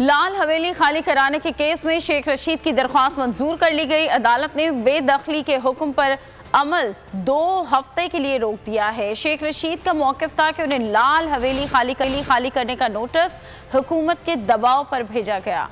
लाल हवेली खाली कराने के केस में शेख रशीद की दरख्वास्त मंजूर कर ली गई। अदालत ने बेदखली के हुक्म पर अमल 2 हफ्ते के लिए रोक दिया है। शेख रशीद का मौक़िफ़ था कि उन्हें लाल हवेली खाली करने का नोटिस हुकूमत के दबाव पर भेजा गया।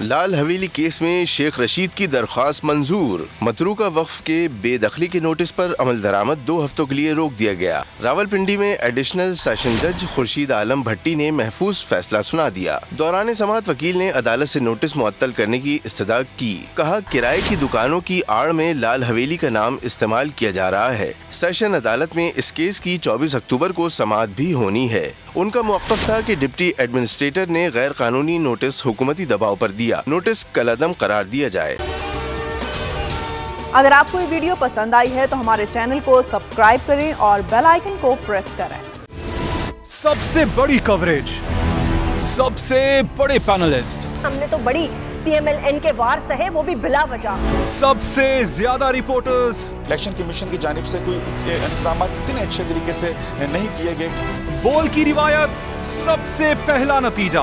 लाल हवेली केस में शेख रशीद की दरख्वास्त मंजूर। मतरूका वक्फ के बेदखली के नोटिस पर अमल दरामद 2 हफ्तों के लिए रोक दिया गया। रावलपिंडी में एडिशनल सेशन जज खुर्शीद आलम भट्टी ने महफूज फैसला सुना दिया। दौरान समाअत वकील ने अदालत से नोटिस मुअत्तल करने की इस्तदा की। कहा, किराए की दुकानों की आड़ में लाल हवेली का नाम इस्तेमाल किया जा रहा है। सेशन अदालत में इस केस की 24 अक्टूबर को समाअत भी होनी है। उनका मौक़िफ़ था कि डिप्टी एडमिनिस्ट्रेटर ने गैर कानूनी नोटिस हुकूमती दबाव पर दिया। नोटिस कलअदम करार दिया जाए। अगर आपको ये वीडियो पसंद आई है तो हमारे चैनल को सब्सक्राइब करें और बेल आइकन को प्रेस करें। सबसे बड़ी कवरेज, सबसे बड़े पैनलिस्ट, हमने तो बड़ी PMLN के वार सहे, वो भी बिला वजह। सबसे ज्यादा रिपोर्टर्स। इलेक्शन कमीशन की जानिब से कोई इंतजाम इतने अच्छे तरीके से नहीं किए गए। बोल की रिवायत, सबसे पहला नतीजा।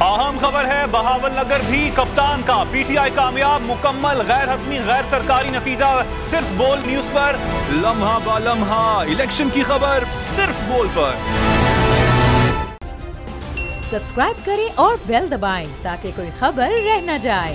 अहम खबर है बहावल नगर भी कप्तान का PTI कामयाब, मुकम्मल गैर हतमी गैर सरकारी नतीजा सिर्फ बोल न्यूज पर। लम्हा बा लम्हा इलेक्शन की खबर सिर्फ बोल पर। सब्सक्राइब करें और बेल दबाएं ताकि कोई खबर रह न जाए।